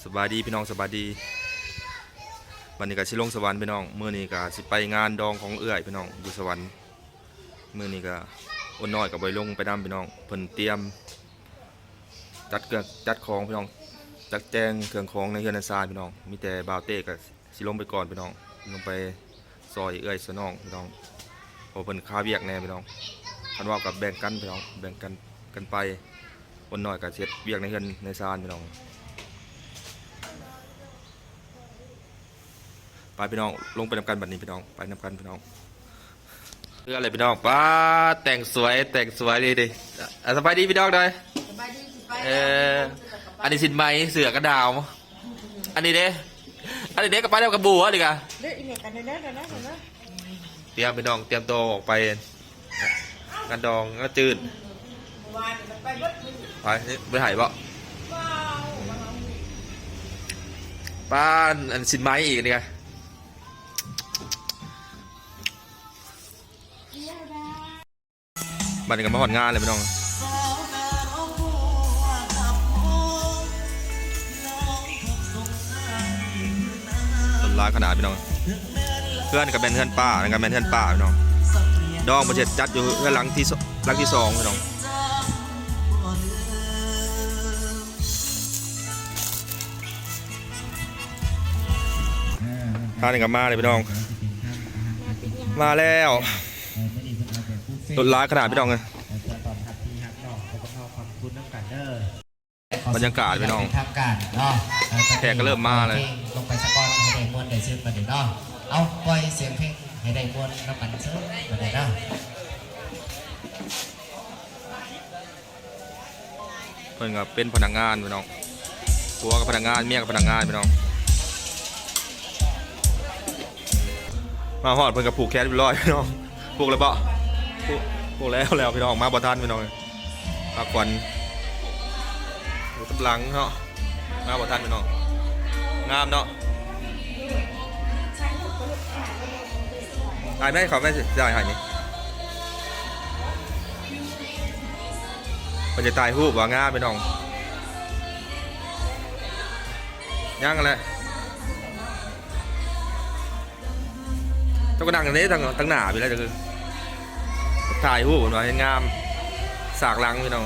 สบายดีพี่น้องสบายดีวันนี้ก็สิลงสวรรค์พี่น้องมื้อนี้ก็สิไปงานดองของเอื้อยพี่น้องอยู่สวรรค์มื้อนี้ก็อ้นน้อยก็บ่ลงไปนำพี่น้องเพิ่นเตรียมจัดเครื่องจัดของพี่น้องจัดแจงเครื่องของในเฮือนในซานพี่น้องมีแต่บ่าวเต้ก็สิลงไปก่อนพี่น้องลงไปซอยเอื้อยซอยน้องพี่น้องเพราะเพิ่นค้าเวียกแน่พี่น้องคันว่ากับแบ่งกันพี่น้องแบ่งกันไปอ้นน้อยก็เฮ็ดเวียกในเฮือนในซานพี่น้องไปพี่น้องลงไปนำกันบัดนี้พี่น้องไปนำกันพี่น้องเพื่ออะไรพี่น้องป้าแต่งสวยดีดิสบายดีพี่น้องเลยสบายดีสิไปอันนี้สินไหมเสือกระดาวอันนี้เด้กับป้าเดียวกับบัวดิกะเด้ออีเนี่ยกันเด้อเตรียมพี่น้องเตรียมตัวออกไปกันดองก็จืดไปถ่ายบ่ป้าอันสินไหมอีกนี่ไงบัดนี้ก็มาหอดงานเลยพี่น้องต้นร้ายขนาดพี่น้องเพื่อนกับแมนเพื่อนป้ากับแมนเพื่อนป้าพี่น้องดองมาเจ็ดจัดอยู่เพื่อนหลังที่สองพี่น้องท่านนี้กับมาเลยพี่น้องมาแล้วต้นร้ายขนาดพี่น้องเลยบรรยากาศพี่น้องแขกก็เริ่มมาเลยลงไปสะก้อนให้ได้มวนได้ซึ้งมาเดี๋ยวเนาะเอาปล่อยเสียงเพลงให้ได้มวนน้ำมันซึ้งมาเดี๋ยวเนาะเพื่อนก็เป็นพนักงานพี่น้องผัวกับพนักงานเมียกับพนักงานพี่น้องมาหอดเพื่อนกับผูกแขนเรียบร้อยพี่น้องผูกเลยปะผูกแล้วพี่น้องมาบ่ทันพี่น้องพักผ่อนอยู่ตับหลังเนาะมาบ่ทันพี่น้องงามเนาะถ่ายไหมขอแม่สิถ่ายนี่มันจะตายหูบว่างามพี่น้องย่างอะไรเจ้าก็นั่งอย่างนี้ทั้งหนาไปแล้วจะคือถ่ายหูบมาให้งามสากหลังพี่น้อง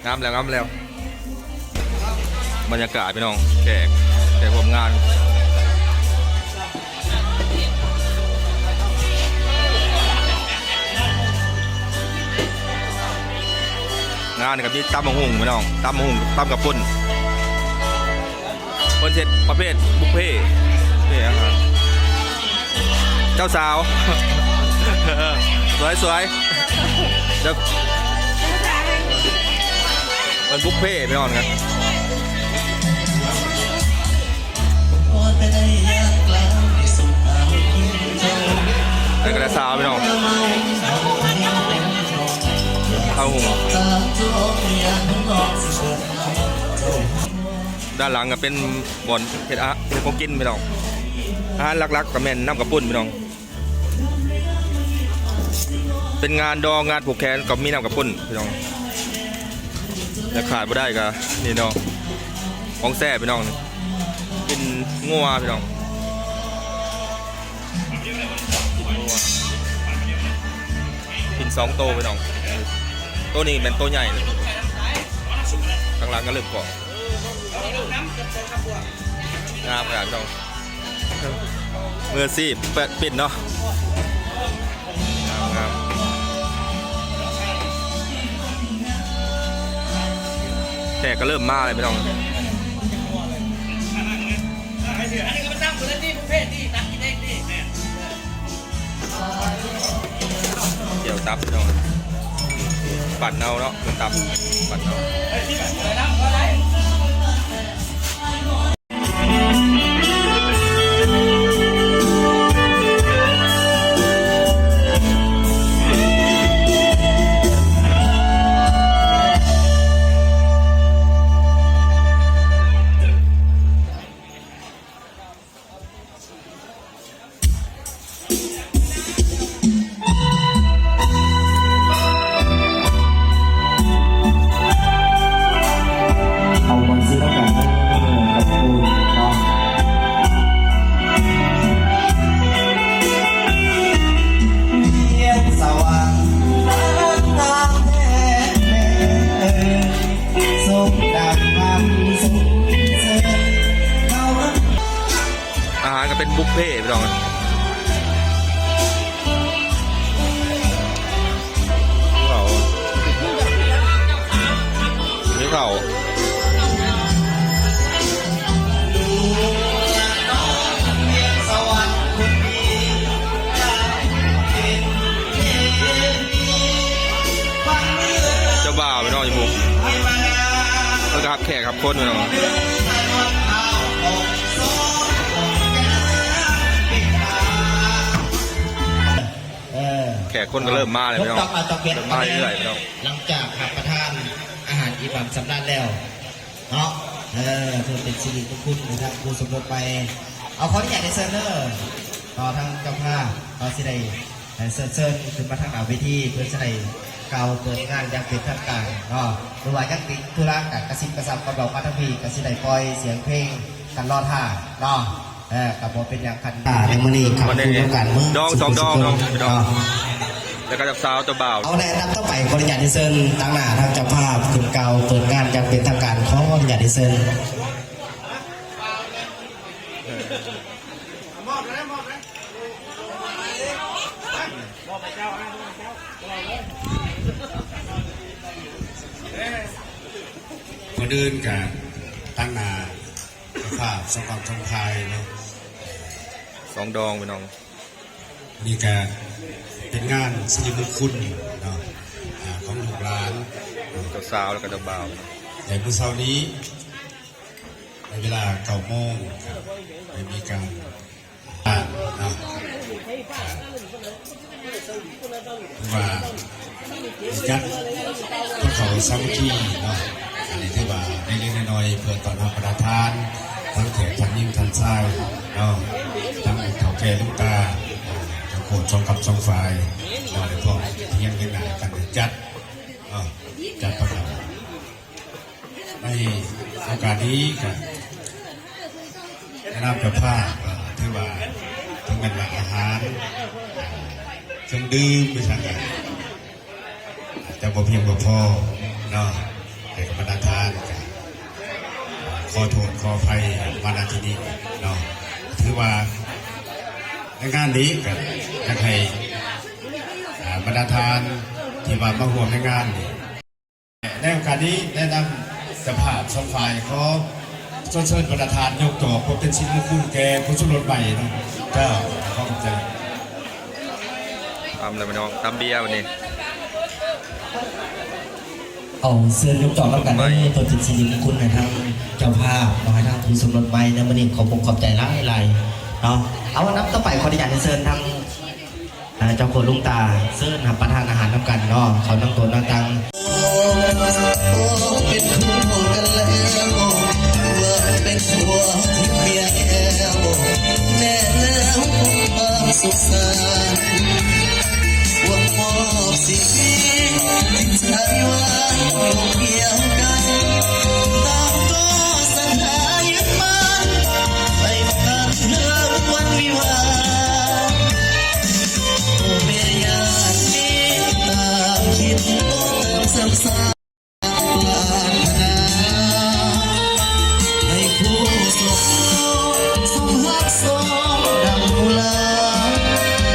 งามแล้วบรรยากาศพี่น้องแขกผมงานกับมีตำมะฮุ่งพี่น้องตำมะฮุ่งตำกับปุ่นคนเสร็จประเภทบุฟเฟ่นี่ครับเจ้าสาวสวยเดี๋ยวมันบุฟเฟ่พี่น้องครับแต่กระสาวพี่น้องเข้าหุ่งด้านหลังก็เป็นบ่อนเห็ดของกินพี่น้องอาหารหลักๆกับแม่นน้ำกับปุ้นพี่น้องเป็นงานดองงานผูกแขนกับมีน้ำกับปุ้นพี่น้องแต่ขาดไม่ได้ก็นี่น้องของแซ่พี่น้องกินงัวพี่น้องกิน2 โตพี่น้องตัวนี้เป็นตัวใหญ่เลยข้างหลังก็เริ่มเกาะงามขนาดพี่น้องเมื่อซี่ปิดเนาะงามแขกก็เริ่มมาเลยพี่น้องเกี่ยวตับพี่น้องปั่นเอาเนาะเหมือนตับปั่นเอา เพ่พี่น้องนี่เขาเจ้าบ่าวพี่น้องอยู่มุกแล้วก็ครับแขกครับคนพี่น้องแขกคนก็เริ่มมาเลยพี่น้อง ต้องเปลี่ยน เริ่มมาเรื่อยๆพี่น้อง หลังจากรับประทานอาหารอิ่มหนำสำราญแล้วเนาะเพื่อเป็นสิริมงคลนะครับผู้สมรสไปเอาขออนุญาตในเซิร์ฟเนอร์ต่อทางเจ้าภาพต่อสิได้เซิร์ฟขึ้นมาทางหน้าเวทีเพื่อสิได้เก่าเปิดงานอย่างเป็นทางการเนาะหรือว่ายังติดธุระกับกระซิบกระซับกระบอกมาทั้งพี่กระซิบได้ปล่อยเสียงเพลงกันรอท่าเนาะกับบอกเป็นอย่างคันตาในมือนี้ขับคุณต้องการมือ ดองสองดองเนาะพี่น้องแล้วก็จับสาวเจ้าบ่าว เอาแนะนำต่อไปขออนุญาตดิเซนตั้งหน้าทางเจ้าภาพขึ้นเก่าเปิดงานอย่างเป็นทางการขออนุญาตดิเซน มาเดินกับตั้งนาภาพสงครามทงไทยเนาะ สองดองพี่น้อง นี่ก็เป็นงานสิริมงคลเนาะของลูกหลาน เจ้าสาวแล้วก็เจ้าบ่าว แต่เมื่อเช้านี้ในเวลา9 โมงครับได้มีการเนาะว่ายัดพวกเขาสามัคคีเนาะอันนี้ที่ว่าในเล็กๆน้อยๆเพื่อต้อนรับประธานทั้งแขกทั้งยิ่งทั้งชายเนาะทั้งเฒ่าแก่ลูกตาทั้งโขดสองกับสองฝ่ายเราได้พร้อมเพียงกันหนากันจัดจัดประกาศในโอกาสนี้กับนำกับผ้าที่ว่าทั้งเป็นอาหารเครื่องดื่มไปสั่งกันแต่พอเพียงพอเนาะให้กับประธานกันขอโทษขออภัยมาณที่นี้เนาะถือว่าในงานนี้กันอยากให้ประธานที่มาร่วมในงานในโอกาสนี้แนะนำเจ้าภาพสองฝ่ายขอเชิญประธานยกตัวเพราะเป็นชิ้นมงคลแก่ผู้ชุมนุมใหม่เนาะเจ้าขอบใจ ตำเลยพี่น้องตำเบียร์วันนี้ เอาเสื้อยกจอแล้วกันให้เปิดสินสิริมงคลในทางเจ้าภาพเนาะให้ทางผู้สมรสใหม่ในมือนี้ขอบใจหลายเนาะเอาวันนับต่อไปขออนุญาตเชิญทางเจ้าโคลุงตาเสื้อทำประทานอาหารทำกันเนาะเขานั่งตัวนั่งตังเป็นคู่กันแล้วเป็นตัวที่เมียแก้วแม่แล้วความสุขสันต์ว่ามอบสิ่งที่ใจไว้อยู่เกี่ยวกันตามก็สัญญายึดมั่นไปฟังเรื่องวันวิวาเมียอยากมีตามคิดต้องเติมซ้ำให้ผู้สมหักสมดังกุหลาบ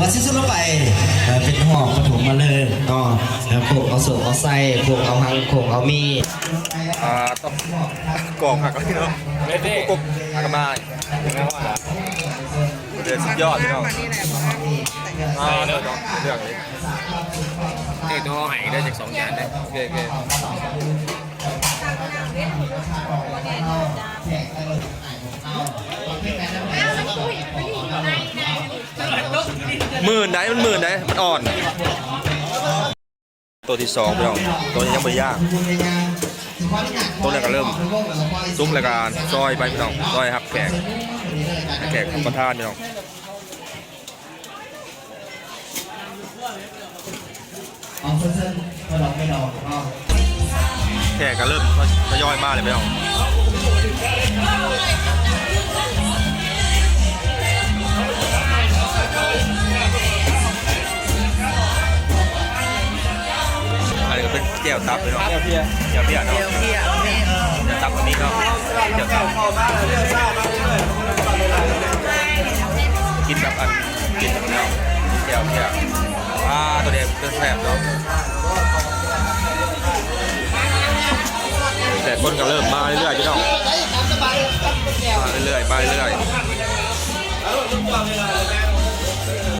ว่าสิ้นสุดลงไปเป็นหอกปฐมมาเลยเนาะแล้วโขกเอาโศกเอาไส้โขกเอาหังโขกเอามี ต้องกองหักแล้วพี่น้องกุ๊กหักมาเดือดสุดยอดพี่น้องเลือกเลือกเลย เด็กตัวหายได้จาก2 จานเลย โอเคโอเคหมื่นไหนมันหมื่นไหนมันอ่อน ตัวที่2พี่น้องตัวนี้ยังไม่ยากตัวแรกก็เริ่มซุกรายการซอยไปพี่น้องซอยครับแขกประทานพี่น้อง เอาเส้นๆพอดอกไม่ดอกเนาะ แขกก็เริ่มทยอยมาเลยพี่น้องอันนี้ก็เป็นแก้วตับพี่น้องแก้วเพียเนาะแก้วตับอันนี้เนาะแก้วตับกินแบบอันกินแบบเนาะแก้วเพียตัวเด็กเป็นแสบเนาะแต่คนก็เริ่มมาเรื่อยๆพี่น้องมาเรื่อยๆ